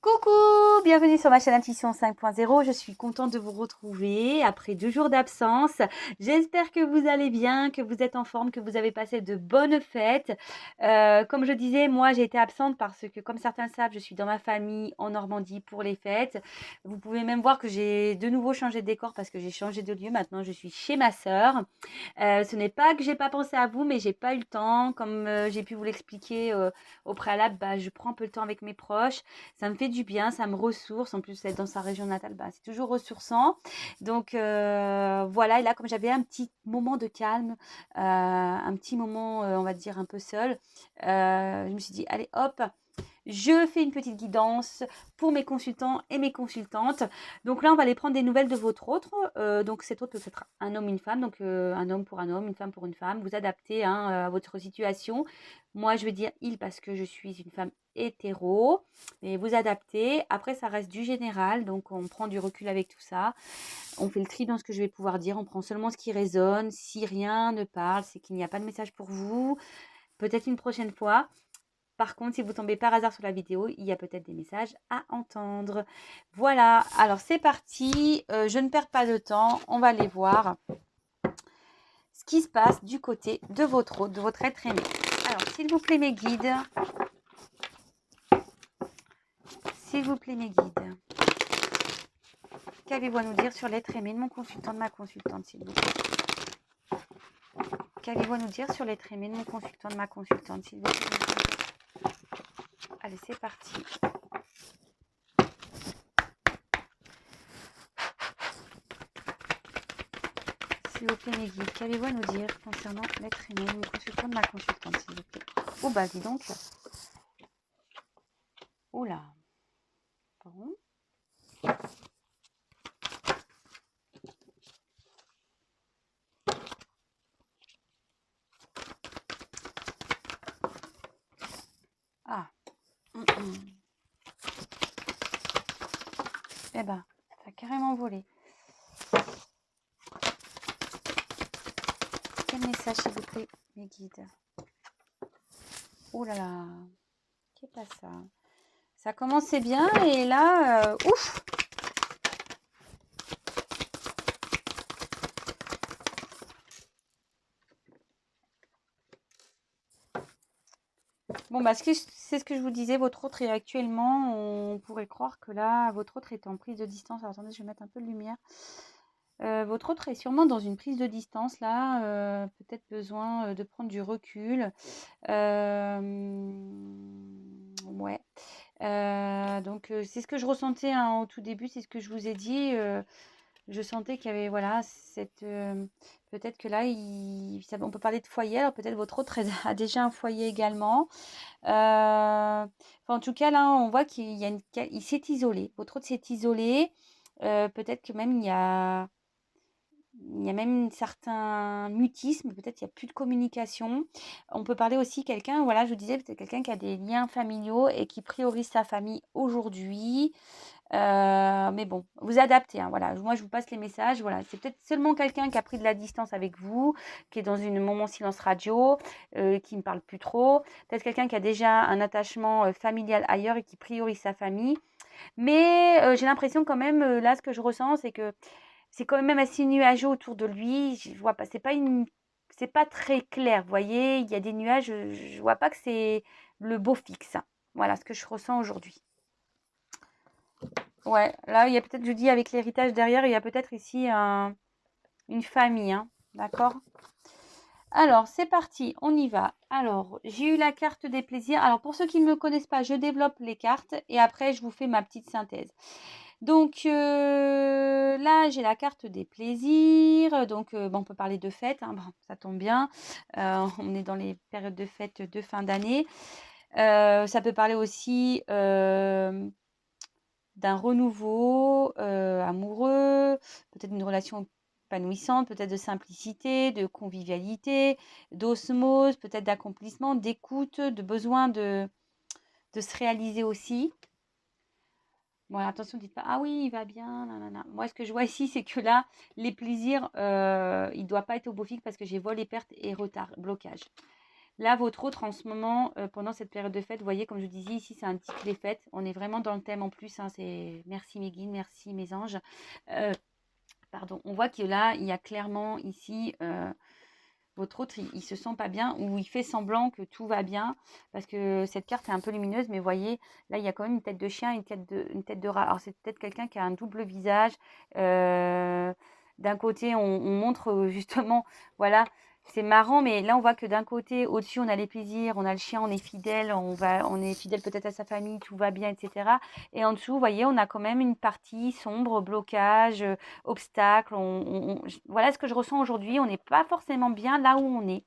Coucou, bienvenue sur ma chaîne Intuition 5.0. Je suis contente de vous retrouver après 2 jours d'absence. J'espère que vous allez bien, que vous êtes en forme, que vous avez passé de bonnes fêtes. Comme je disais, moi j'ai été absente parce que, comme certains le savent, je suis dans ma famille en Normandie pour les fêtes. Vous pouvez même voir que j'ai de nouveau changé de décor parce que j'ai changé de lieu. Maintenant, je suis chez ma sœur. Ce n'est pas que j'ai pas pensé à vous, mais j'ai pas eu le temps. Comme j'ai pu vous l'expliquer au préalable, je prends un peu le temps avec mes proches. Ça me fait du bien, ça me ressource. En plus, être dans sa région natale, c'est toujours ressourçant. Donc voilà, et là, comme j'avais un petit moment de calme, un petit moment, on va dire, un peu seul, je me suis dit, allez, hop, je fais une petite guidance pour mes consultants et mes consultantes. Donc là, on va aller prendre des nouvelles de votre autre. Donc cet autre peut être un homme, une femme. Donc un homme pour un homme, une femme pour une femme. Vous adaptez à votre situation. Moi, je vais dire il parce que je suis une femme hétéro. Mais vous adaptez. Après, ça reste du général. Donc on prend du recul avec tout ça. On fait le tri dans ce que je vais pouvoir dire. On prend seulement ce qui résonne. Si rien ne parle, c'est qu'il n'y a pas de message pour vous. Peut-être une prochaine fois. Par contre, si vous tombez par hasard sur la vidéo, il y a peut-être des messages à entendre. Voilà, alors c'est parti. Je ne perds pas de temps. On va aller voir ce qui se passe du côté de votre hôte, de votre être aimé. Alors, s'il vous plaît, mes guides. S'il vous plaît, mes guides. Qu'avez-vous à nous dire sur l'être aimé de mon consultant, de ma consultante, s'il vous plaît? Qu'avez-vous à nous dire sur l'être aimé de mon consultant, de ma consultante, s'il vous plaît? Allez, c'est parti. S'il vous plaît, mes guides, qu'avez-vous à nous dire concernant l'être aimé de mon consultant, de ma consultante, s'il vous plaît? Oh, dis donc. Oula. Bon. Ah. Eh ben, ça a carrément volé. Quel message, s'il vous plaît, mes guides? Oh là là. Qu'est-ce que ça? Ça commençait bien et là, ouf! Bon, c'est ce que je vous disais, votre autre est actuellement, on pourrait croire que là, votre autre est en prise de distance. Alors attendez, je vais mettre un peu de lumière. Votre autre est sûrement dans une prise de distance là, peut-être besoin de prendre du recul. Ouais. Donc c'est ce que je ressentais au tout début, c'est ce que je vous ai dit. Je sentais qu'il y avait voilà peut-être que là on peut parler de foyer. Alors peut-être votre autre a déjà un foyer également. En tout cas là, on voit il s'est isolé. Votre autre s'est isolé. Peut-être que même il y a même un certain mutisme, peut-être il n'y a plus de communication. On peut parler aussi quelqu'un, voilà, je vous disais, peut-être quelqu'un qui a des liens familiaux et qui priorise sa famille aujourd'hui. Mais bon, vous adaptez, hein, voilà. Moi, je vous passe les messages, voilà. C'est peut-être seulement quelqu'un qui a pris de la distance avec vous, qui est dans une moment silence radio, qui ne parle plus trop. Peut-être quelqu'un qui a déjà un attachement familial ailleurs et qui priorise sa famille. Mais j'ai l'impression quand même, là, ce que je ressens, c'est que c'est quand même assez nuageux autour de lui. Je vois pas, c'est pas très clair. Vous voyez, il y a des nuages. Je vois pas que c'est le beau fixe. Voilà ce que je ressens aujourd'hui. Ouais, là, il y a peut-être, je dis, avec l'héritage derrière, il y a peut-être ici une famille. Hein, d'accord? Alors, c'est parti, on y va. Alors, j'ai eu la carte des plaisirs. Alors, pour ceux qui ne me connaissent pas, je développe les cartes et après, je vous fais ma petite synthèse. Donc là, j'ai la carte des plaisirs. Donc, on peut parler de fêtes, hein, ça tombe bien. On est dans les périodes de fêtes de fin d'année. Ça peut parler aussi d'un renouveau amoureux, peut-être une relation épanouissante, peut-être de simplicité, de convivialité, d'osmose, peut-être d'accomplissement, d'écoute, de besoin de se réaliser aussi. Bon, attention, dites pas, ah oui, il va bien, nanana. Moi, ce que je vois ici, c'est que là, les plaisirs, il ne doit pas être au beau fixe parce que j'ai vol et perte et retard, blocage. Là, votre autre en ce moment, pendant cette période de fête, vous voyez, comme je vous disais, ici, c'est un titre des fêtes. On est vraiment dans le thème en plus, hein, c'est merci mes guides, merci mes anges. Pardon, on voit que là, il y a clairement ici, votre autre, il se sent pas bien ou il fait semblant que tout va bien parce que cette carte est un peu lumineuse, mais vous voyez, là, il y a quand même une tête de chien, une tête de rat. Alors, c'est peut-être quelqu'un qui a un double visage. Euh, d'un côté, on montre justement, voilà, c'est marrant, mais là, on voit que d'un côté, au-dessus, on a les plaisirs, on a le chien, on est fidèle, on est fidèle peut-être à sa famille, tout va bien, etc. Et en dessous, vous voyez, on a quand même une partie sombre, blocage, obstacle. Voilà ce que je ressens aujourd'hui. On n'est pas forcément bien là où on est,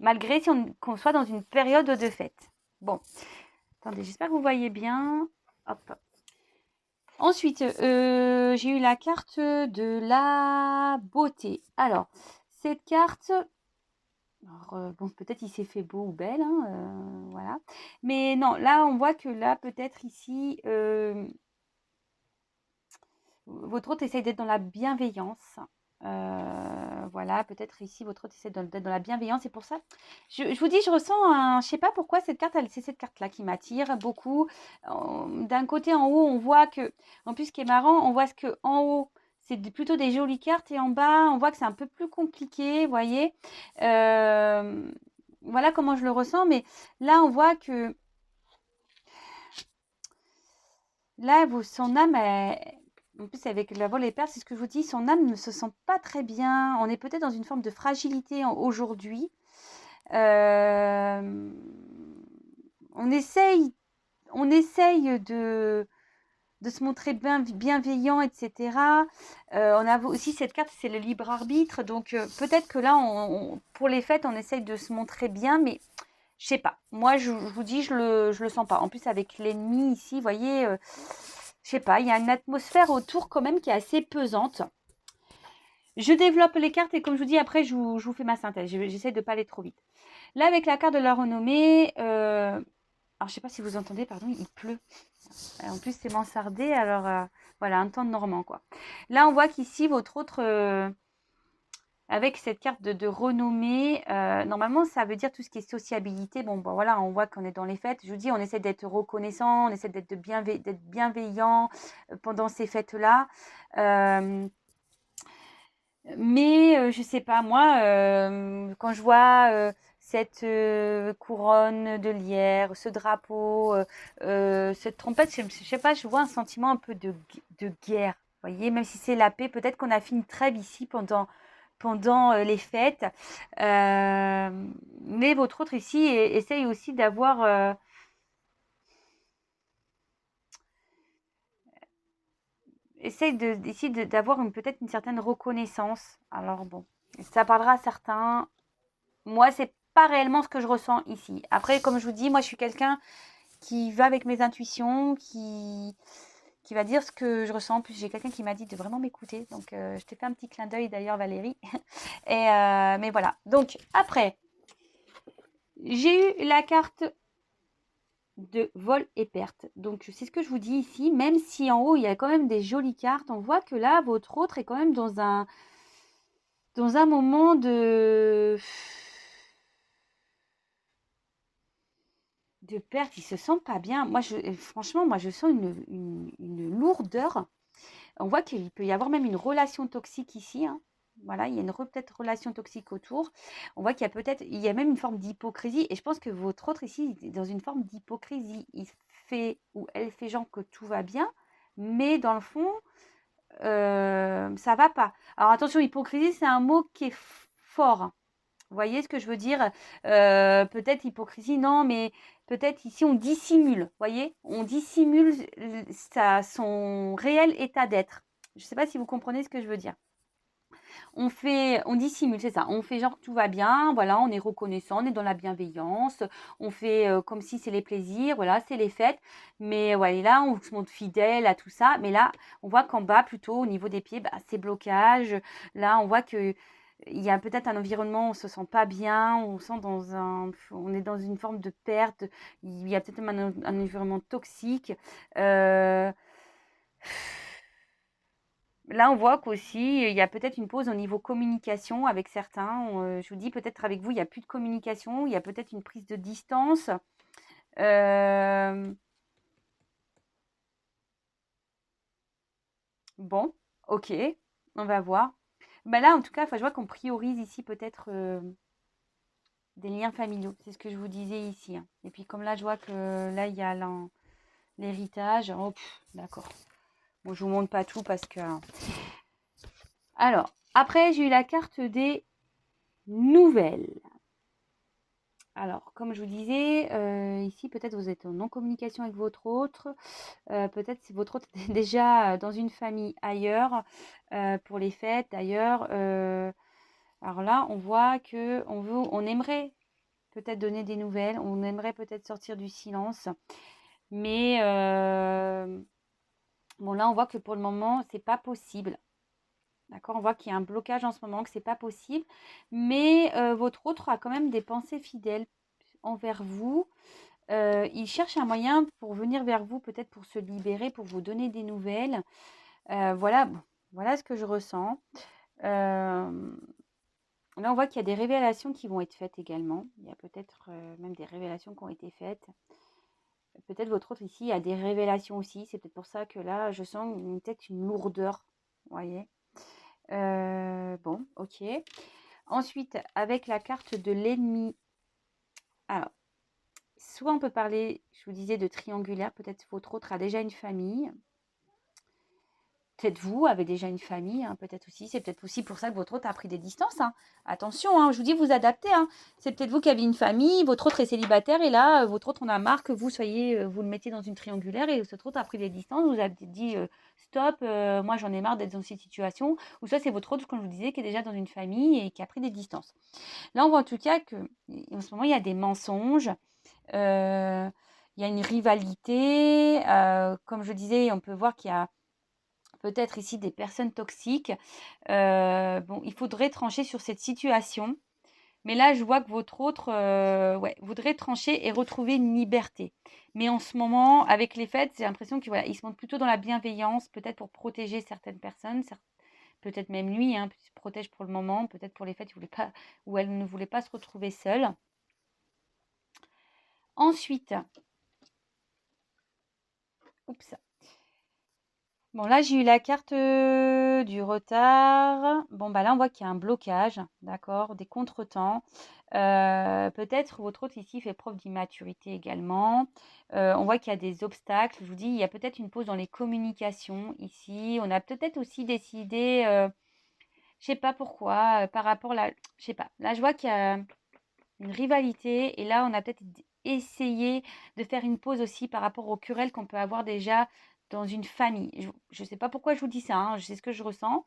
malgré qu'on soit dans une période de fête. Bon, attendez, j'espère que vous voyez bien. Hop. Ensuite, j'ai eu la carte de la beauté. Alors, cette carte, bon, peut-être il s'est fait beau ou belle, hein, voilà. Mais non, là, on voit que là, peut-être ici, votre hôte essaye d'être dans la bienveillance. Voilà, peut-être ici, votre hôte essaie d'être dans la bienveillance. C'est pour ça, je vous dis, je ressens je sais pas pourquoi cette carte, c'est cette carte-là qui m'attire beaucoup. D'un côté, en haut, on voit que, en plus, ce qui est marrant, on voit ce que en haut, c'est plutôt des jolies cartes et en bas, on voit que c'est un peu plus compliqué, vous voyez. Voilà comment je le ressens, mais là, on voit que là, son âme, en plus avec la vol et perles, c'est ce que je vous dis, son âme ne se sent pas très bien. On est peut-être dans une forme de fragilité aujourd'hui. Euh, on essaye, on essaye de se montrer bienveillant, etc. On a aussi cette carte, c'est le libre arbitre. Donc peut-être que là, pour les fêtes, on essaye de se montrer bien, mais je sais pas. Moi, je vous dis, je le sens pas. En plus, avec l'ennemi ici, vous voyez, je sais pas, il y a une atmosphère autour quand même qui est assez pesante. Je développe les cartes et comme je vous dis, après, je vous fais ma synthèse. J'essaie de pas aller trop vite. Là, avec la carte de la renommée, alors je sais pas si vous entendez, pardon, il pleut. En plus, c'est mansardé, alors voilà, un temps de normand, quoi. Là, on voit qu'ici, votre autre, avec cette carte de renommée, normalement, ça veut dire tout ce qui est sociabilité. Bon, voilà, on voit qu'on est dans les fêtes. Je vous dis, on essaie d'être reconnaissant, on essaie d'être bienveillant pendant ces fêtes-là. Mais je sais pas, moi, quand je vois cette couronne de lierre, ce drapeau, cette trompette, je sais pas, je vois un sentiment un peu de guerre. Vous voyez, même si c'est la paix, peut-être qu'on a fait une trêve ici pendant les fêtes. Mais votre autre ici essaye aussi d'avoir essaye ici d'avoir peut-être une certaine reconnaissance. Alors bon, ça parlera à certains. Moi, c'est pas réellement ce que je ressens ici. Après, comme je vous dis, moi, je suis quelqu'un qui va avec mes intuitions, qui va dire ce que je ressens. En plus, j'ai quelqu'un qui m'a dit de vraiment m'écouter. Donc, je t'ai fait un petit clin d'œil d'ailleurs, Valérie. Mais voilà. Donc, après, j'ai eu la carte de vol et perte. Donc, c'est ce que je vous dis ici. Même si en haut, il y a quand même des jolies cartes, on voit que là, votre autre est quand même dans un moment de perte, il se sent pas bien. Moi, franchement, moi, je sens une lourdeur. On voit qu'il peut y avoir même une relation toxique ici, hein. Voilà, il y a peut-être relation toxique autour. On voit il y a même une forme d'hypocrisie. Et je pense que votre autre ici est dans une forme d'hypocrisie. Il fait ou elle fait genre que tout va bien, mais dans le fond, ça va pas. Alors attention, hypocrisie, c'est un mot qui est fort, hein. Vous voyez ce que je veux dire? Peut-être hypocrisie, non, mais peut-être ici on dissimule, vous voyez? On dissimule son réel état d'être. Je ne sais pas si vous comprenez ce que je veux dire. On dissimule, c'est ça. On fait genre que tout va bien, voilà, on est reconnaissant, on est dans la bienveillance, on fait comme si c'est les plaisirs, voilà, c'est les fêtes. Mais ouais, là, on se montre fidèle à tout ça. Mais là, on voit qu'en bas, plutôt au niveau des pieds, bah, c'est blocage. Là, on voit que il y a peut-être un environnement où on se sent pas bien, on est dans une forme de perte. Il y a peut-être même un environnement toxique. là, on voit qu'aussi, il y a peut-être une pause au niveau communication avec certains. Je vous dis, peut-être avec vous, il n'y a plus de communication, il y a peut-être une prise de distance. Euh, bon, ok, on va voir. Bah là, en tout cas, enfin, je vois qu'on priorise ici peut-être des liens familiaux. C'est ce que je vous disais ici, hein. Et puis comme là, je vois que là, il y a l'héritage. Oh, d'accord. Bon, je vous montre pas tout parce que... Alors, après, j'ai eu la carte des nouvelles. Alors, comme je vous disais, ici, peut-être vous êtes en non-communication avec votre autre. Peut-être si votre autre est déjà dans une famille ailleurs, pour les fêtes d'ailleurs. Alors là, on voit que on aimerait peut-être donner des nouvelles, on aimerait peut-être sortir du silence. Mais bon, là, on voit que pour le moment, c'est pas possible. D'accord? On voit qu'il y a un blocage en ce moment, que c'est pas possible. Mais votre autre a quand même des pensées fidèles envers vous. Il cherche un moyen pour venir vers vous, peut-être pour se libérer, pour vous donner des nouvelles. Voilà, bon, voilà ce que je ressens. Euh, Là, on voit qu'il y a des révélations qui vont être faites également. Il y a peut-être même des révélations qui ont été faites. Peut-être votre autre ici a des révélations aussi. C'est peut-être pour ça que là, je sens peut-être une lourdeur. Vous voyez? Bon, ok. Ensuite, avec la carte de l'ennemi. Alors, soit on peut parler, je vous disais, de triangulaire. Peut-être votre autre a déjà une famille. Peut-être vous avez déjà une famille, hein, peut-être aussi. C'est peut-être aussi pour ça que votre autre a pris des distances, hein. Attention, hein, je vous dis, vous adaptez, hein. C'est peut-être vous qui avez une famille, votre autre est célibataire et là, votre autre en a marre que vous soyez, vous le mettez dans une triangulaire et votre autre a pris des distances. Vous avez dit stop, moi j'en ai marre d'être dans cette situation. Ou soit c'est votre autre, comme je vous disais, qui est déjà dans une famille et qui a pris des distances. Là, on voit en tout cas que en ce moment, il y a des mensonges. Il y a une rivalité. Comme je disais, on peut voir qu'il y a peut-être ici des personnes toxiques. Bon, il faudrait trancher sur cette situation. Mais là, je vois que votre autre ouais, voudrait trancher et retrouver une liberté. Mais en ce moment, avec les fêtes, j'ai l'impression qu'il voilà, il se montre plutôt dans la bienveillance, peut-être pour protéger certaines personnes, peut-être même lui, hein, il se protège pour le moment, peut-être pour les fêtes, il voulait pas, ou elle ne voulait pas se retrouver seule. Ensuite, oups, bon, là, j'ai eu la carte du retard. Bon, bah là, on voit qu'il y a un blocage, d'accord, des contretemps. Peut-être votre autre ici fait preuve d'immaturité également. On voit qu'il y a des obstacles. Je vous dis, il y a peut-être une pause dans les communications ici. On a peut-être aussi décidé, je sais pas pourquoi, par rapport là, je sais pas. Là, je vois qu'il y a une rivalité et là, on a peut-être essayé de faire une pause aussi par rapport aux querelles qu'on peut avoir déjà dans une famille. Je ne sais pas pourquoi je vous dis ça, hein, je sais ce que je ressens.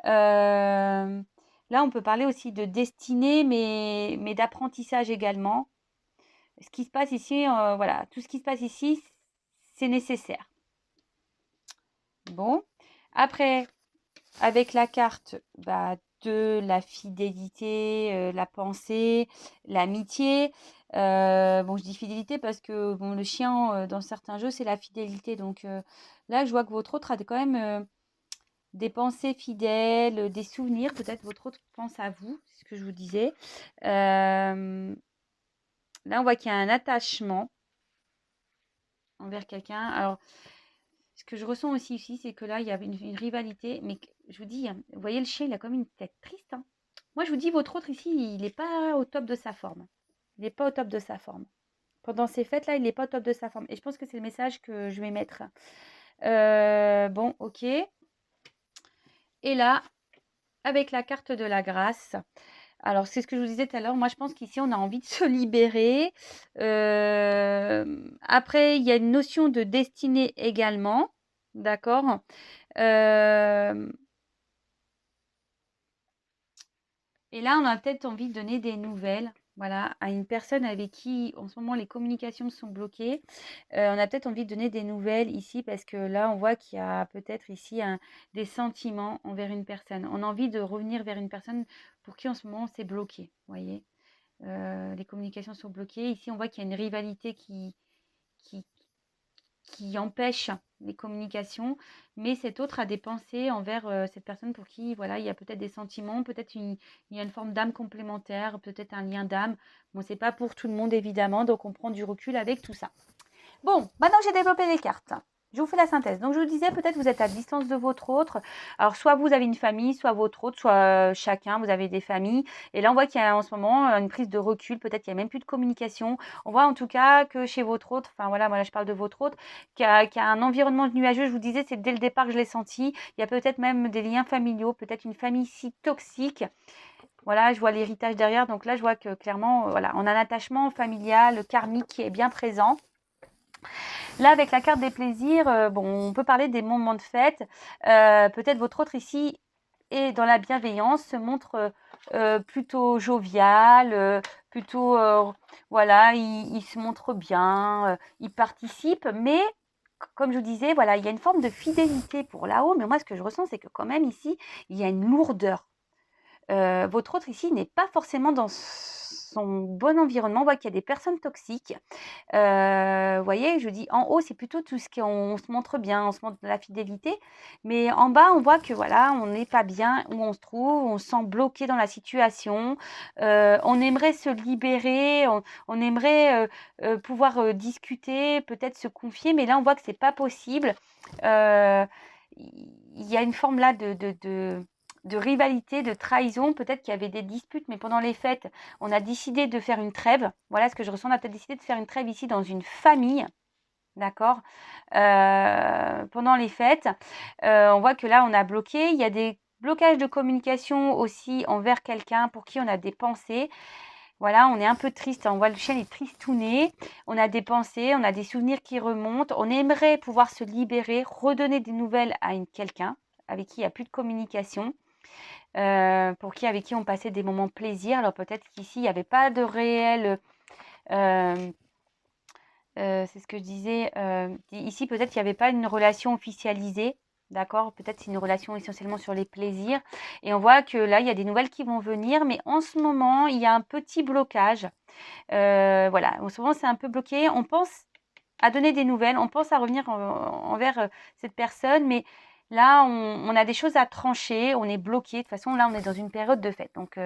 Là, on peut parler aussi de destinée, mais d'apprentissage également. Ce qui se passe ici, voilà, tout ce qui se passe ici, c'est nécessaire. Bon, après, avec la carte bah, de la fidélité, la pensée, l'amitié. Bon, je dis fidélité parce que bon, le chien, dans certains jeux, c'est la fidélité. Donc là, je vois que votre autre a quand même des pensées fidèles, des souvenirs. Peut-être votre autre pense à vous, c'est ce que je vous disais. Là, on voit qu'il y a un attachement envers quelqu'un. Alors, ce que je ressens aussi ici, c'est que là, il y avait une rivalité. Mais je vous dis, hein, vous voyez, le chien, il a comme une tête triste, hein. Moi, je vous dis, votre autre ici, il n'est pas au top de sa forme. Il n'est pas au top de sa forme. Pendant ces fêtes-là, il n'est pas au top de sa forme. Et je pense que c'est le message que je vais mettre. Bon, ok. Et là, avec la carte de la grâce. Alors, c'est ce que je vous disais tout à l'heure. Moi, je pense qu'ici, on a envie de se libérer. Après, il y a une notion de destinée également. D'accord. Et là, on a peut-être envie de donner des nouvelles, voilà, à une personne avec qui, en ce moment, les communications sont bloquées. On a peut-être envie de donner des nouvelles ici parce que là, on voit qu'il y a peut-être ici des sentiments envers une personne. On a envie de revenir vers une personne pour qui, en ce moment, c'est bloqué, vous voyez. Les communications sont bloquées. Ici, on voit qu'il y a une rivalité qui empêche. les communications, mais cet autre a des pensées envers cette personne pour qui, voilà, il y a peut-être des sentiments, peut-être il y a une forme d'âme complémentaire, peut-être un lien d'âme. Bon, c'est pas pour tout le monde évidemment, donc on prend du recul avec tout ça. Bon, maintenant que j'ai développé les cartes, je vous fais la synthèse. Donc, je vous disais, peut-être vous êtes à distance de votre autre. Alors, soit vous avez une famille, soit votre autre, soit chacun, vous avez des familles. Et là, on voit qu'il y a en ce moment une prise de recul. Peut-être qu'il n'y a même plus de communication. On voit en tout cas que chez votre autre, enfin voilà, moi là, je parle de votre autre, qu'il y a un environnement nuageux. Je vous disais, c'est dès le départ que je l'ai senti. Il y a peut-être même des liens familiaux, peut-être une famille si toxique. Voilà, je vois l'héritage derrière. Donc là, je vois que clairement, voilà, on a un attachement familial, karmique qui est bien présent. Là, avec la carte des plaisirs, bon, on peut parler des moments de fête. Peut-être votre autre ici est dans la bienveillance, se montre plutôt jovial, plutôt, voilà, il se montre bien, il participe, mais comme je vous disais, voilà, il y a une forme de fidélité pour là-haut, mais moi, ce que je ressens, c'est que quand même ici, il y a une lourdeur. Votre autre ici n'est pas forcément dans son bon environnement. On voit qu'il y a des personnes toxiques. Vous voyez, je dis en haut, c'est plutôt tout ce qu'on se montre bien, on se montre de la fidélité. Mais en bas, on voit que voilà, on n'est pas bien où on se trouve, on se sent bloqué dans la situation. On aimerait se libérer, on aimerait pouvoir discuter, peut-être se confier, mais là, on voit que c'est pas possible. Il y a une forme là de rivalité, de trahison. Peut-être qu'il y avait des disputes, mais pendant les fêtes, on a décidé de faire une trêve. Voilà ce que je ressens. On a peut-être décidé de faire une trêve ici dans une famille. D'accord. Pendant les fêtes, on voit que là, on a bloqué. Il y a des blocages de communication aussi envers quelqu'un pour qui on a des pensées. Voilà, on est un peu triste. On voit le chien est tristouné. On a des pensées, on a des souvenirs qui remontent. On aimerait pouvoir se libérer, redonner des nouvelles à quelqu'un avec qui il n'y a plus de communication. Avec qui on passait des moments plaisir. Alors peut-être qu'ici, il n'y avait pas de réel... c'est ce que je disais. Ici, peut-être qu'il n'y avait pas une relation officialisée. D'accord. Peut-être c'est une relation essentiellement sur les plaisirs. Et on voit que là, il y a des nouvelles qui vont venir. Mais en ce moment, il y a un petit blocage. Voilà. En ce moment, c'est un peu bloqué. On pense à donner des nouvelles. On pense à revenir envers cette personne. Mais là, on a des choses à trancher. On est bloqué. De toute façon, là, on est dans une période de fête. Donc,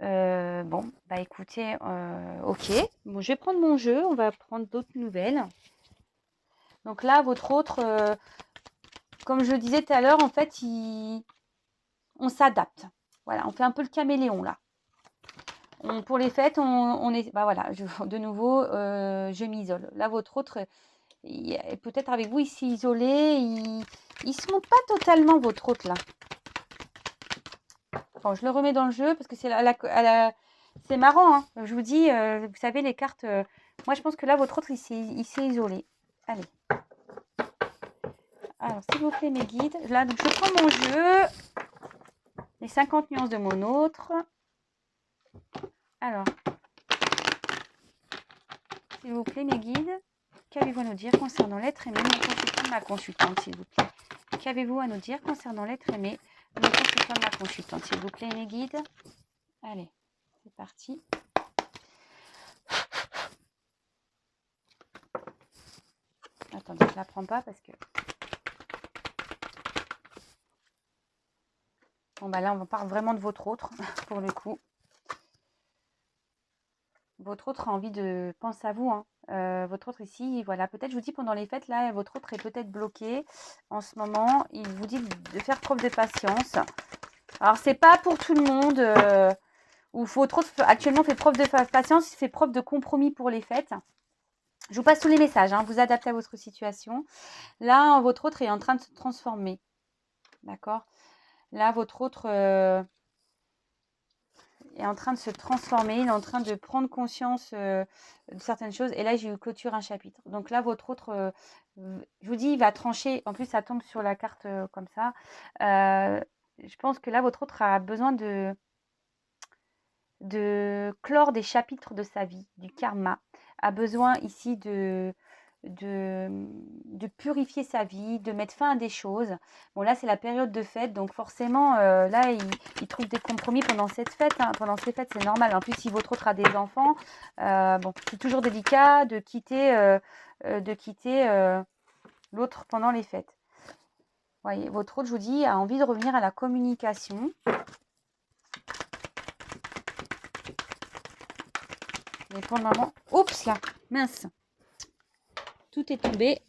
bon, bah écoutez, ok. Bon, je vais prendre mon jeu. On va prendre d'autres nouvelles. Donc là, votre autre, comme je le disais tout à l'heure, en fait, on s'adapte. Voilà, on fait un peu le caméléon là. Pour les fêtes, on est... Bah voilà, de nouveau, je m'isole. Là, votre autre, peut-être avec vous, il s'est isolé. Il se montre pas totalement, votre autre là. Bon, je le remets dans le jeu parce que c'est c'est marrant. Hein. Je vous dis, vous savez, les cartes... moi, je pense que là, votre autre, il s'est isolé. Allez. Alors, s'il vous plaît, mes guides. Là, donc, je prends mon jeu. Les 50 nuances de mon autre. Alors, s'il vous plaît, mes guides, qu'avez-vous à nous dire concernant l'être aimé, mon consultant, ma consultante, s'il vous plaît. Qu'avez-vous à nous dire concernant l'être aimé, mon consultant, ma consultante, s'il vous plaît, mes guides. Allez, c'est parti. Attendez, je ne la prends pas parce que... Bon, bah là, on parle vraiment de votre autre, pour le coup. Votre autre a envie de... Pense à vous, hein. Votre autre ici, voilà, peut-être, je vous dis, pendant les fêtes, là, votre autre est peut-être bloqué. En ce moment, il vous dit de faire preuve de patience. Alors, c'est pas pour tout le monde. Ou votre autre actuellement fait preuve de patience, il fait preuve de compromis pour les fêtes. Je vous passe tous les messages, hein, vous adaptez à votre situation. Là, votre autre est en train de se transformer. D'accord. Là, votre autre est en train de se transformer, il est en train de prendre conscience de certaines choses. Et là, j'ai eu clôture un chapitre. Donc là, votre autre, je vous dis, il va trancher. En plus, ça tombe sur la carte comme ça. Je pense que là, votre autre a besoin de clore des chapitres de sa vie, du karma, a besoin ici de de purifier sa vie, de mettre fin à des choses. Bon, là, c'est la période de fête, donc forcément, là, il trouve des compromis pendant cette fête, hein. Pendant ces fêtes, c'est normal. En plus, si votre autre a des enfants, bon, c'est toujours délicat de quitter l'autre pendant les fêtes. Voyez, votre autre, je vous dis, a envie de revenir à la communication. Mais pour le moment, oups là, mince, tout est tombé.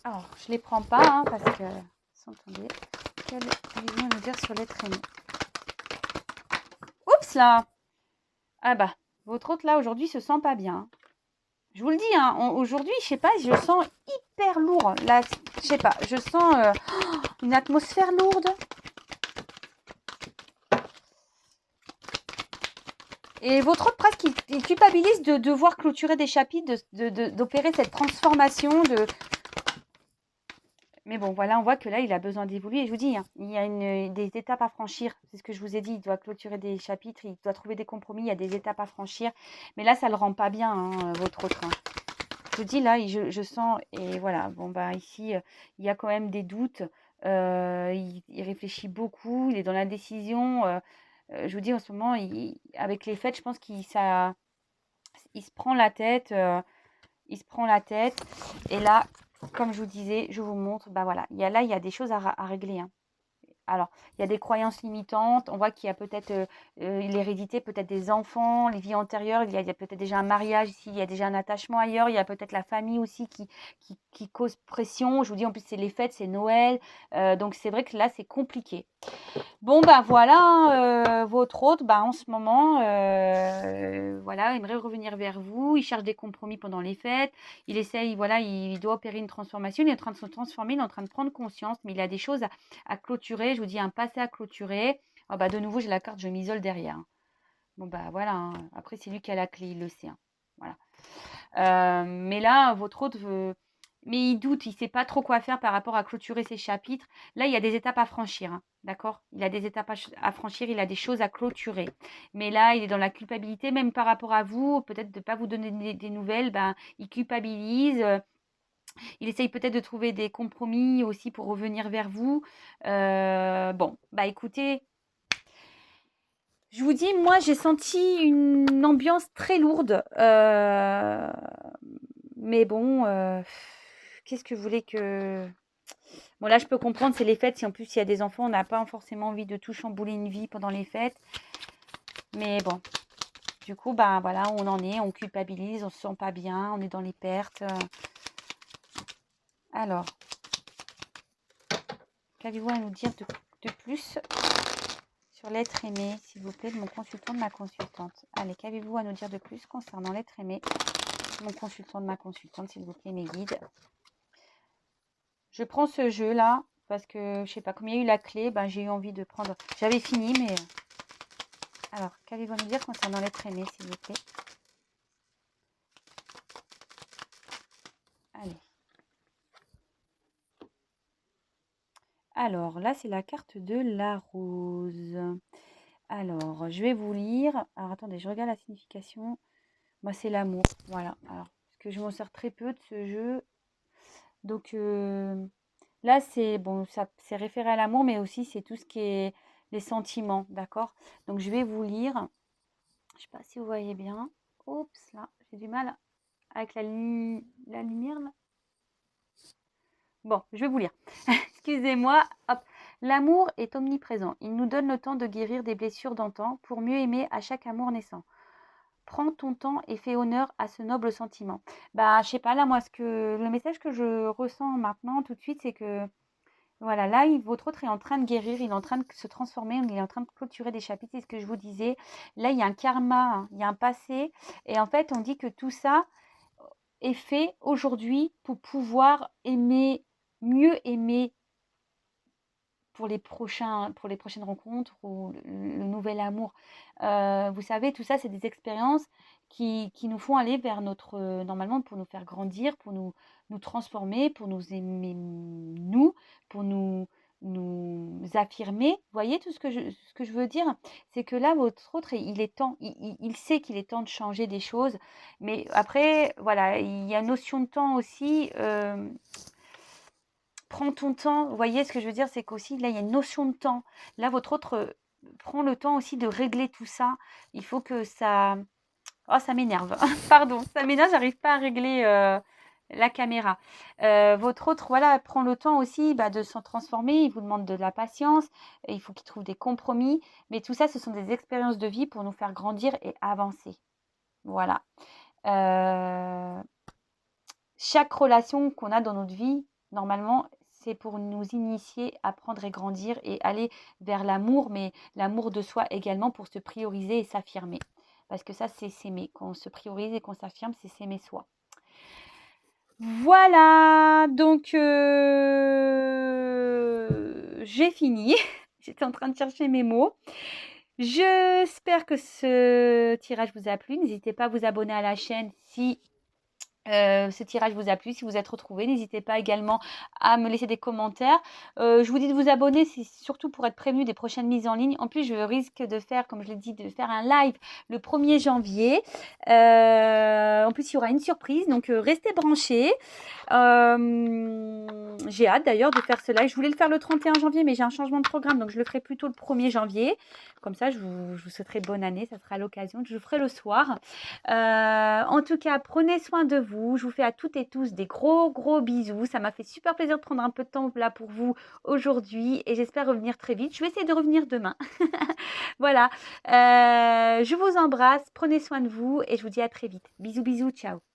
Alors, je les prends pas hein, parce que sans tomber. Quelle vision nous dire sur l'être aimé? Oups là. Ah bah, votre autre là aujourd'hui se sent pas bien. Je vous le dis, hein, aujourd'hui, je sais pas, je sens hyper lourd. Là, je sais pas, je sens une atmosphère lourde. Et votre autre presque, il culpabilise de devoir clôturer des chapitres, d'opérer cette transformation. Mais bon, voilà, on voit que là, il a besoin d'évoluer. Et je vous dis, hein, il y a des étapes à franchir. C'est ce que je vous ai dit. Il doit clôturer des chapitres, il doit trouver des compromis. Il y a des étapes à franchir. Mais là, ça ne le rend pas bien, hein, votre autre. Hein. Je vous dis, là, je sens... Et voilà, bon, bah ici, il y a quand même des doutes. Il réfléchit beaucoup. Il est dans l'indécision. Je vous dis, en ce moment, avec les fêtes, je pense il se prend la tête. Il se prend la tête. Et là, comme je vous disais, je vous montre, bah voilà, il y a des choses à régler. Hein. Alors, il y a des croyances limitantes. On voit qu'il y a peut-être l'hérédité, peut-être des enfants, les vies antérieures. Il y a peut-être déjà un mariage ici, il y a déjà un attachement ailleurs. Il y a peut-être la famille aussi qui cause pression. Je vous dis, en plus, c'est les fêtes, c'est Noël. Donc, c'est vrai que là, c'est compliqué. Bon, ben voilà, hein, votre hôte, en ce moment, voilà, il aimerait revenir vers vous. Il cherche des compromis pendant les fêtes. Il essaye, voilà, il doit opérer une transformation. Il est en train de se transformer, il est en train de prendre conscience, mais il a des choses à clôturer. Je vous dis, un passé à clôturer. Oh, de nouveau, j'ai la carte, je m'isole derrière. Hein. Bon, voilà. Hein. Après, c'est lui qui a la clé, il le sait. Hein. Voilà. Mais là, votre hôte veut... Mais il doute, il ne sait pas trop quoi faire par rapport à clôturer ses chapitres. Là, il y a des étapes à franchir, hein, d'accord? Il a des étapes à franchir, il a des choses à clôturer. Mais là, il est dans la culpabilité, même par rapport à vous, peut-être de ne pas vous donner des nouvelles, il culpabilise. Il essaye peut-être de trouver des compromis aussi pour revenir vers vous. Bon, écoutez, je vous dis, moi, j'ai senti une ambiance très lourde. Mais bon, qu'est-ce que vous voulez que... Bon, là, je peux comprendre, c'est les fêtes. Si en plus, il y a des enfants, on n'a pas forcément envie de tout chambouler une vie pendant les fêtes. Mais bon, du coup, voilà, on en est, on culpabilise, on se sent pas bien, on est dans les pertes. Alors, qu'avez-vous à nous dire de plus sur l'être aimé, s'il vous plaît, de mon consultant, de ma consultante? Allez, qu'avez-vous à nous dire de plus concernant l'être aimé, de mon consultant, de ma consultante, s'il vous plaît, mes guides? Je prends ce jeu-là parce que, je sais pas, comme il y a eu la clé, j'ai eu envie de prendre... J'avais fini, mais... Alors, qu'allez-vous nous dire concernant l'être aimé, s'il vous plaît? Allez. Alors, là, c'est la carte de la rose. Alors, je vais vous lire. Alors, attendez, je regarde la signification. Moi, c'est l'amour. Voilà. Alors, parce que je m'en sers très peu de ce jeu. Donc, là, c'est bon, ça c'est référé à l'amour, mais aussi, c'est tout ce qui est les sentiments. D'accord? Donc, je vais vous lire. Je ne sais pas si vous voyez bien. Oups, là, j'ai du mal avec la lumière, là. Bon, je vais vous lire. Excusez-moi. Hop. L'amour est omniprésent. Il nous donne le temps de guérir des blessures d'antan pour mieux aimer à chaque amour naissant. Prends ton temps et fais honneur à ce noble sentiment. Je sais pas, là, moi, le message que je ressens maintenant, tout de suite, c'est que, voilà, là, votre autre est en train de guérir, il est en train de se transformer, il est en train de clôturer des chapitres, c'est ce que je vous disais. Là, il y a un karma, hein, il y a un passé, et en fait, on dit que tout ça est fait aujourd'hui pour pouvoir mieux aimer pour les prochaines rencontres ou le nouvel amour. Vous savez, tout ça, c'est des expériences qui nous font aller vers normalement, pour nous faire grandir, pour nous transformer, pour nous aimer nous, pour nous nous affirmer. Vous voyez tout ce que je veux dire? C'est que là, votre autre, il est temps, il sait qu'il est temps de changer des choses, mais après, voilà, il y a une notion de temps aussi. Prends ton temps. Vous voyez ce que je veux dire? C'est qu'aussi, là, il y a une notion de temps. Là, votre autre prend le temps aussi de régler tout ça. Il faut que ça... Oh, ça m'énerve. Pardon, ça m'énerve, j'arrive pas à régler la caméra. Votre autre, voilà, prend le temps aussi de s'en transformer. Il vous demande de la patience. Il faut qu'il trouve des compromis. Mais tout ça, ce sont des expériences de vie pour nous faire grandir et avancer. Voilà. Chaque relation qu'on a dans notre vie, normalement, c'est pour nous initier, apprendre et grandir et aller vers l'amour, mais l'amour de soi également pour se prioriser et s'affirmer. Parce que ça, c'est s'aimer. Quand on se priorise et qu'on s'affirme, c'est s'aimer soi. Voilà, donc j'ai fini. J'étais en train de chercher mes mots. J'espère que ce tirage vous a plu. N'hésitez pas à vous abonner à la chaîne si ce tirage vous a plu, si vous êtes retrouvés. N'hésitez pas également à me laisser des commentaires. Je vous dis de vous abonner, c'est surtout pour être prévenu des prochaines mises en ligne. En plus, je risque de faire, comme je l'ai dit, de faire un live le 1er janvier. En plus, il y aura une surprise, donc restez branchés. J'ai hâte d'ailleurs de faire ce live. Je voulais le faire le 31 janvier, mais j'ai un changement de programme, donc je le ferai plutôt le 1er janvier. Comme ça, je vous souhaiterai bonne année, ça sera l'occasion. Je le ferai le soir. En tout cas, prenez soin de vous. Je vous fais à toutes et tous des gros bisous. Ça m'a fait super plaisir de prendre un peu de temps là pour vous aujourd'hui et j'espère revenir très vite. Je vais essayer de revenir demain. Voilà. Je vous embrasse. Prenez soin de vous et je vous dis à très vite. Bisous, ciao.